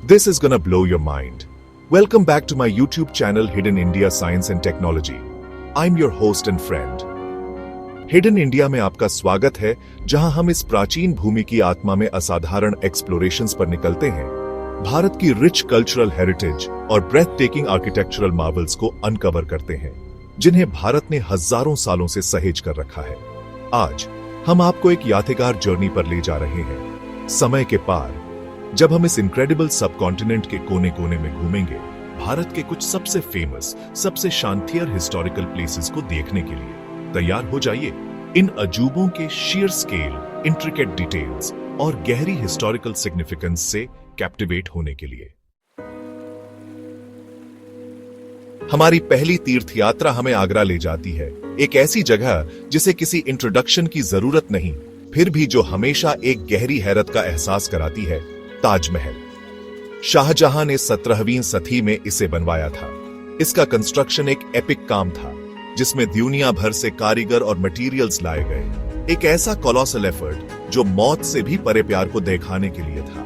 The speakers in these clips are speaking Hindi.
This is gonna blow your mind. Welcome back to my YouTube channel Hidden India Science and Technology. I'm your host and friend. Hidden India में आपका स्वागत है, जहां हम इस प्राचीन भूमि की आत्मा में असाधारण एक्सप्लोरेशंस पर निकलते हैं, भारत की रिच कल्चरल हेरिटेज और ब्रेथ टेकिंग आर्किटेक्चरल मार्वल्स को अनकवर करते हैं, जिन्हें भारत ने हजारों सालों से सहेज कर रखा है। आज हम आपको एक यादगार जर्नी पर ले जा रहे हैं, समय के पार, जब हम इस इनक्रेडिबल सबकॉन्टिनेंट के कोने कोने में घूमेंगे, भारत के कुछ सबसे फेमस, सबसे शानदार हिस्टोरिकल प्लेसेस को देखने के लिए। तैयार हो जाइए इन अजूबों के sheer स्केल, इंट्रिकेट डिटेल्स और गहरी हिस्टोरिकल सिग्निफिकेंस से कैप्टिवेट होने के लिए। हमारी पहली तीर्थ यात्रा हमें आगरा ले जाती है, एक ऐसी जगह जिसे किसी इंट्रोडक्शन की जरूरत नहीं, फिर भी जो हमेशा एक गहरी हैरत का एहसास कराती है, ताजमहल। शाहजहां ने 17वीं सदी में इसे बनवाया था। इसका कंस्ट्रक्शन एक एपिक काम था, जिसमें दुनिया भर से कारीगर और मटेरियल्स लाए गए। एक ऐसा कोलोसल एफर्ट जो मौत से भी परे प्यार को दिखाने के लिए था।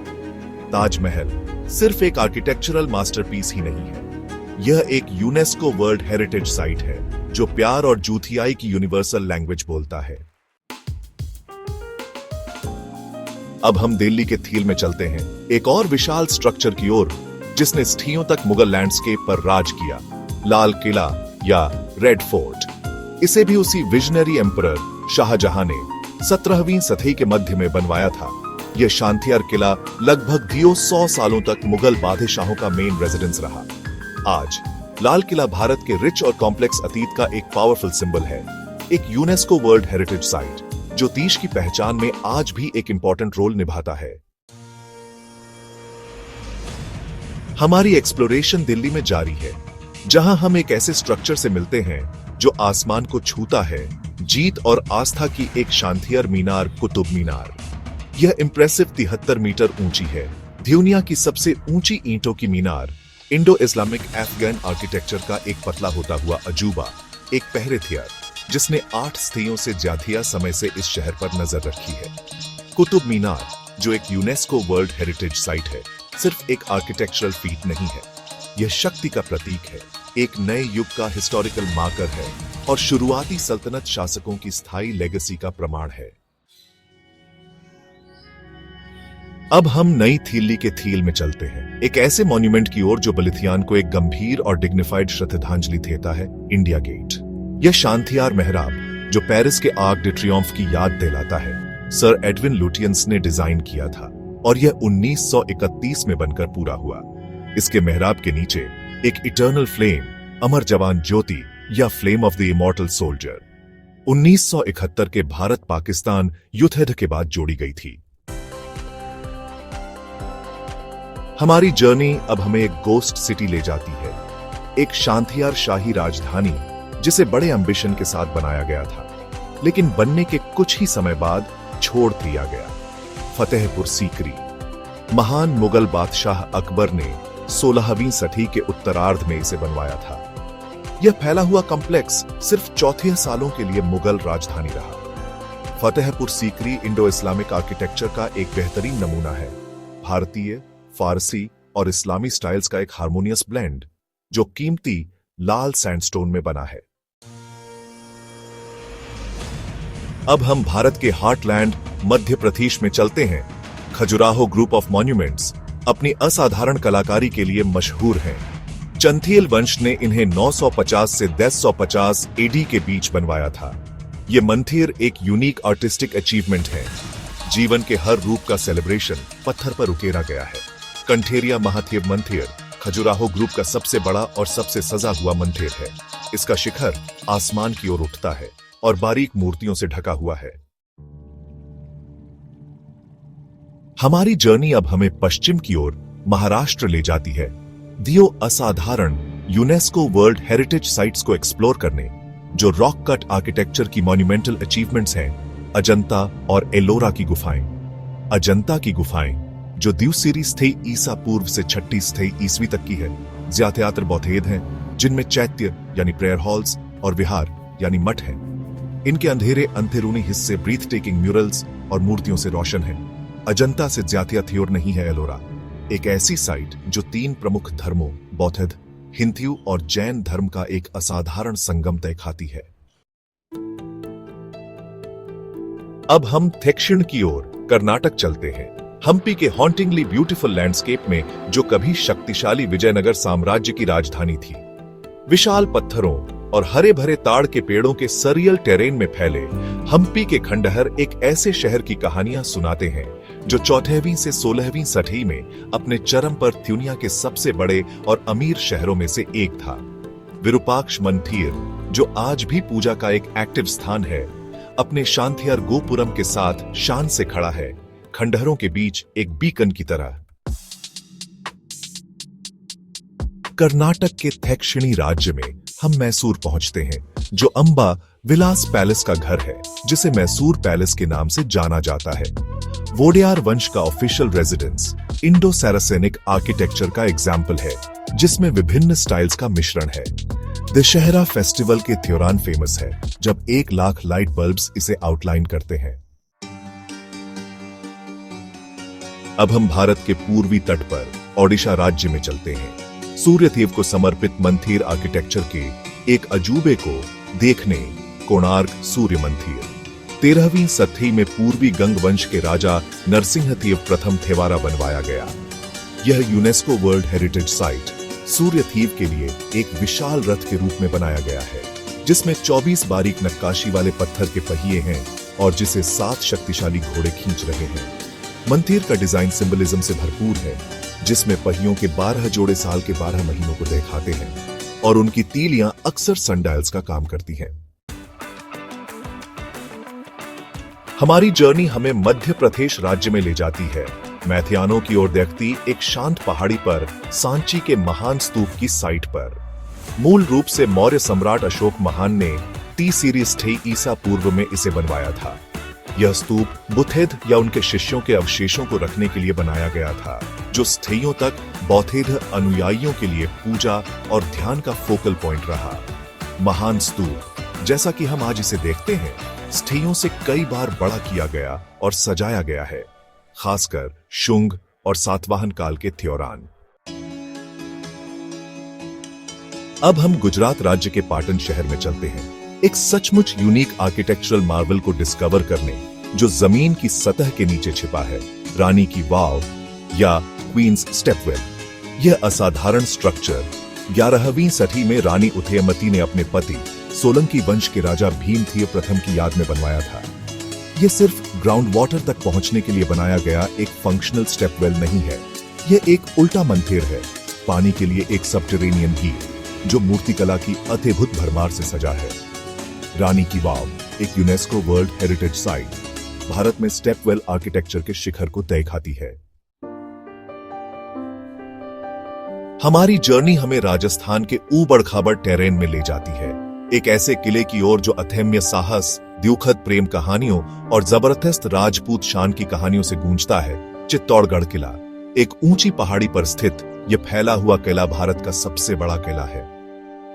ताजमहल सिर्फ एक आर्किटेक्चरल मास्टरपीस ही नहीं है, यह एक यूनेस्को वर्ल्ड हेरिटेज साइट है, जो प्यार और जूठियाई की यूनिवर्सल लैंग्वेज बोलता है। अब हम दिल्ली के थील में चलते हैं, एक और विशाल स्ट्रक्चर की ओर, जिसने सदियों तक मुगल लैंडस्केप पर राज किया, लाल किला या रेड फोर्ट। इसे भी उसी विजनरी एम्परर शाहजहां ने 17वीं सदी के मध्य में बनवाया था। यह शानदार किला लगभग 200 सालों तक मुगल बादशाहों का मेन रेजिडेंस रहा। आज लाल किला भारत के रिच और कॉम्प्लेक्स अतीत का एक पावरफुल सिंबल है, एक यूनेस्को वर्ल्ड हेरिटेज साइट, जो देश की पहचान में आज भी एक इंपॉर्टेंट रोल निभाता है। हमारी एक्सप्लोरेशन दिल्ली में जारी है, जहां हम एक ऐसे स्ट्रक्चर से मिलते हैं जो आसमान को छूता है, जीत और आस्था की एक शानदार मीनार, कुतुब मीनार। यह इंप्रेसिव 73 मीटर ऊंची है, दुनिया की सबसे ऊंची ईंटों की मीनार, इंडो इस्लामिक अफगान आर्किटेक्चर का एक पतला होता हुआ अजूबा, एक पहरे थियर, जिसने 8 सदियों से ज्यादा समय से इस शहर पर नजर रखी है। कुतुब मीनार, जो एक यूनेस्को वर्ल्ड हेरिटेज साइट है, सिर्फ एक आर्किटेक्चरल फीट नहीं है, यह शक्ति का प्रतीक है, एक नए युग का हिस्टोरिकल मार्कर है और शुरुआती सल्तनत शासकों की स्थायी लेगेसी का प्रमाण है। अब हम नई दिल्ली के थील में चलते हैं, एक ऐसे मॉन्यूमेंट की ओर जो बलिदान को एक गंभीर और डिग्निफाइड श्रद्धांजलि देता है, इंडिया गेट। यह शानदार मेहराब, जो पेरिस के आर्क डे ट्रियोम्फ की याद दिलाता है, सर एडविन लुटियंस ने डिजाइन किया था और यह 1931 में बनकर पूरा हुआ। इसके मेहराब के नीचे एक इटर्नल फ्लेम, अमर जवान ज्योति या flame of the immortal soldier, 1971 के भारत पाकिस्तान युद्ध के बाद जोड़ी गई थी। हमारी जर्नी अब हमें एक गोस्ट सिटी ले जाती है, एक शानदार शाही राजधानी, जिसे बड़े एम्बिशन के साथ बनाया गया था, लेकिन बनने के कुछ ही समय बाद छोड़ दिया गया। फतेहपुर सीकरी। महान मुगल बादशाह अकबर ने 16वीं सदी के उत्तरार्ध में इसे बनवाया था। यह फैला हुआ कॉम्प्लेक्स सिर्फ 4 सालों के लिए मुगल राजधानी रहा। Fatehpur Sikri Indo Islamic architecture का एक बेहतरीन नमूना है, भारतीय, फारसी और इस्लामी स्टाइल्स का एक हार्मोनियस ब्लेंड, जो कीमती लाल सैंडस्टोन में बना है। अब हम भारत के हार्टलैंड मध्य प्रदेश में चलते हैं। खजुराहो ग्रुप ऑफ मॉन्यूमेंट्स अपनी असाधारण कलाकारी के लिए मशहूर हैं। चंथेल वंश ने इन्हें 950 से 1050 एडी के बीच बनवाया था। यह मंदिर एक यूनिक आर्टिस्टिक अचीवमेंट है। जीवन के हर रूप का सेलिब्रेशन पत्थर पर उकेरा गया है। कंठेरिया महादेव मंदिर खजुराहो ग्रुप का सबसे बड़ा और सबसे सजा हुआ मंदिर है। इसका शिखर आसमान की ओर उठता है और बारीक मूर्तियों से ढका हुआ है। हमारी जर्नी अब हमें पश्चिम की ओर महाराष्ट्र ले जाती है, दियो असाधारण यूनेस्को वर्ल्ड हेरिटेज साइट्स को एक्सप्लोर करने, जो रॉक कट आर्किटेक्चर की मॉन्यूमेंटल अचीवमेंट्स हैं, अजंता और एलोरा की गुफाएं। अजंता की गुफाएं, जो द्वितीय सदी ईसा पूर्व से 6वीं सदी ईस्वी तक की है, ज्यादातर बौद्धेद हैं, जिनमें चैत्य यानी प्रेयर हॉल्स और विहार यानी मठ हैं। इनके अंधेरे अंदरूनी हिस्से ब्रीथ टेकिंग म्यूरल्स और मूर्तियों से रोशन हैं। अजंता से ज्यादा थ्योर नहीं है एलोरा, एक ऐसी साइट जो 3 प्रमुख धर्मों बौद्ध, हिंदू और जैन धर्म का एक असाधारण संगम तय खाती है। अब हम दक्षिण की ओर कर्नाटक चलते हैं। हम्पी के हॉन्टिंगली ब्यूटीफुल लैंडस्केप में जो कभी शक्तिशाली विजयनगर साम्राज्य की राजधानी थी। विशाल पत्थरों और हरे भरे ताड़ के पेड़ों के सरियल टेरेन में फैले हम्पी के खंडहर एक ऐसे शहर की कहानियां सुनाते हैं जो 4वीं से 16वीं सदी में अपने चरम पर दुनिया के सबसे बड़े और अमीर शहरों में से एक था। विरूपाक्ष मंदिर, जो आज भी पूजा का एक एक्टिव स्थान है, अपने शांतियार गोपुरम के साथ शान से खड़ा है, खंडहरों के बीच एक बीकन की तरह। कर्नाटक के दक्षिणी राज्य में हम मैसूर पहुंचते हैं, जो अंबा विलास पैलेस का घर है, जिसे मैसूर पैलेस के नाम से जाना जाता है। वोडेयार वंश का ऑफिशियल रेजिडेंस इंडो सैरासेनिक आर्किटेक्चर का एग्जाम्पल है, जिसमें विभिन्न स्टाइल्स का मिश्रण है। दशहरा फेस्टिवल के त्योहार फेमस है, जब 1 लाख लाइट बल्ब्स इसे आउटलाइन करते हैं। अब हम भारत के पूर्वी तट पर ओडिशा राज्य में चलते हैं। सूर्यदेव को समर्पित मंदिर आर्किटेक्चर के एक अजूबे को देखने कोणार्क सूर्य मंदिर 13वीं सदी में पूर्वी गंग वंश के राजा नरसिंहदेव प्रथम द्वारा बनवाया गया। यह UNESCO world heritage site Suryadev के लिए एक विशाल रथ के रूप में बनाया गया है, जिसमें 24 बारीक नक्काशी वाले पत्थर के पहिए हैं और जिसे 7 शक्तिशाली घोड़े खींच रहे हैं। मंदिर का डिजाइन सिंबलिज्म से भरपूर है, जिसमें पहियों के 12 जोड़े साल के 12 महीनों को दिखाते हैं और उनकी तीलियां अक्सर सनडायल्स का काम करती हैं। हमारी जर्नी हमें मध्य प्रदेश राज्य में ले जाती है। मैथियानों की ओर देखती एक शांत पहाड़ी पर सांची के महान स्तूप की साइट पर। मूल रूप से मौर्य सम्राट अशोक महान ने टी ईसा पूर्व में इसे बनवाया था। यह स्तूप बुद्ध या उनके शिष्यों के अवशेषों को रखने के लिए बनाया गया था, जो सदियों तक बौद्ध अनुयायियों के लिए पूजा और ध्यान का फोकल पॉइंट रहा। महान स्तूप, जैसा कि हम आज इसे देखते हैं, सदियों से कई बार बड़ा किया गया और सजाया गया है, खासकर शुंग और सातवाहन काल के दौरान। अब हम गुजरात राज्य के पाटन शहर में चलते हैं, एक सचमुच यूनिक आर्किटेक्चरल मार्वल को डिस्कवर करने, जो जमीन की सतह के नीचे छिपा है। रानी की वाव या क्वींस स्टेपवेल। यह असाधारण स्ट्रक्चर 11वीं सदी में रानी उदयमती ने अपने पति सोलंकी वंश के राजा भीमदेव प्रथम की याद में बनवाया था। यह सिर्फ ग्राउंड वाटर तक पहुंचने के लिए बनाया गया एक फंक्शनल स्टेपवेल नहीं है, यह एक उल्टा मंदिर है, पानी के लिए एक सबटेरेनियन ही, जो मूर्तिकला की अद्भुत भरमार से सजा है। रानी की वाव, एक UNESCO world heritage site, Bharat में स्टेपवेल आर्किटेक्चर के शिखर को तय खाती है। हमारी जर्नी हमें राजस्थान के ऊबड़ खाबड़ टेरेन में ले जाती है, एक ऐसे किले की ओर जो अदम्य साहस, दुखद प्रेम कहानियों और जबरदस्त राजपूत शान की कहानियों से गूंजता है। चित्तौड़गढ़ किला, एक ऊंची पहाड़ी पर स्थित यह फैला हुआ किला भारत का सबसे बड़ा किला है।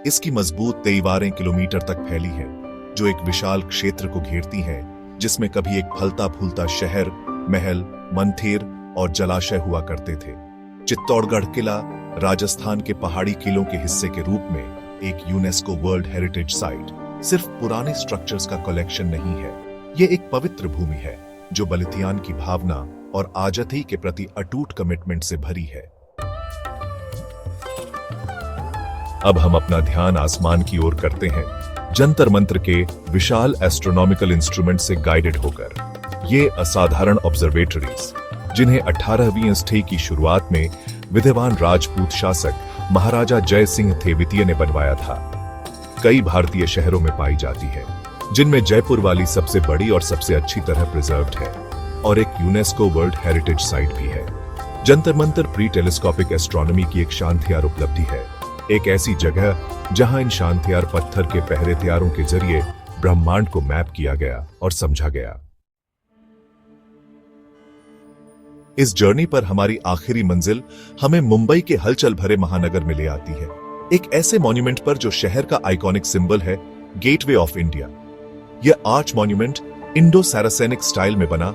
इसकी मजबूत दीवारें किलोमीटर तक फैली हैं, जो एक विशाल क्षेत्र को घेरती हैं, जिसमें कभी एक फलता फूलता शहर, महल, मंदिर और जलाशय हुआ करते थे। चित्तौड़गढ़ किला राजस्थान के पहाड़ी किलों के हिस्से के रूप में एक यूनेस्को वर्ल्ड हेरिटेज साइट सिर्फ पुराने स्ट्रक्चर्स का कलेक्शन नहीं है, यह एक पवित्र भूमि है जो बलिदान की भावना और आजादी के प्रति अटूट कमिटमेंट से भरी है। अब हम अपना ध्यान आसमान की ओर करते हैं, जंतर मंत्र के विशाल एस्ट्रोनॉमिकल इंस्ट्रूमेंट से गाइडेड होकर। ये असाधारण ऑब्जर्वेटरीज, जिन्हें 18वीं सदी की शुरुआत में विद्वान राजपूत शासक महाराजा जय सिंह द्वितीय ने बनवाया था, कई भारतीय शहरों में पाई जाती है, जिनमें जयपुर वाली सबसे बड़ी और सबसे अच्छी तरह प्रिजर्व्ड है और एक यूनेस्को वर्ल्ड हेरिटेज साइट भी है। Jantar Mantar pre telescopic astronomy की एक शानदार उपलब्धि है, एक ऐसी जगह जहां इन शानदार पत्थर के पहरेदारों के जरिए ब्रह्मांड को मैप किया गया और समझा गया। इस जर्नी पर हमारी आखिरी मंजिल हमें मुंबई के हलचल भरे महानगर में ले आती है, एक ऐसे मॉन्यूमेंट पर जो शहर का आइकॉनिक सिंबल है, गेटवे ऑफ इंडिया। यह आर्च मॉन्यूमेंट इंडो सैरासेनिक स्टाइल में बना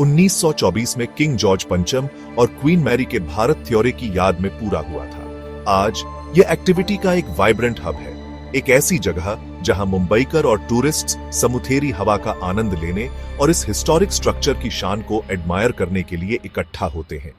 1924 में किंग जॉर्ज पंचम और क्वीन मैरी के भारत दौरे की याद में पूरा हुआ था। आज यह एक्टिविटी का एक वाइब्रेंट हब है, एक ऐसी जगह जहां मुंबईकर और टूरिस्ट्स समुद्री हवा का आनंद लेने और इस हिस्टोरिक स्ट्रक्चर की शान को एडमायर करने के लिए इकट्ठा होते हैं।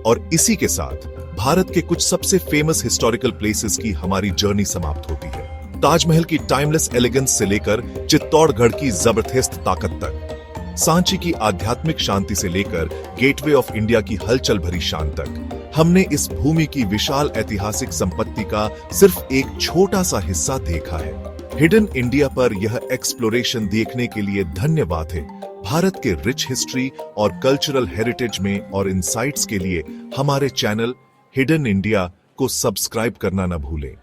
और इसी के साथ भारत के कुछ सबसे फेमस हिस्टोरिकल प्लेसेस की हमारी जर्नी समाप्त होती है। ताजमहल की टाइमलेस एलिगेंस से लेकर चित्तौड़गढ़ की जबरदस्त ताकत तक, सांची की आध्यात्मिक शांति से लेकर गेटवे ऑफ इंडिया की हलचल भरी शान तक, हमने इस भूमि की विशाल ऐतिहासिक संपत्ति का सिर्फ एक छोटा सा हिस्सा देखा है। हिडन इंडिया पर यह एक्सप्लोरेशन देखने के लिए धन्यवाद है। भारत के रिच हिस्ट्री और कल्चरल हेरिटेज में और इनसाइट्स के लिए हमारे चैनल हिडन इंडिया को सब्सक्राइब करना न भूलें।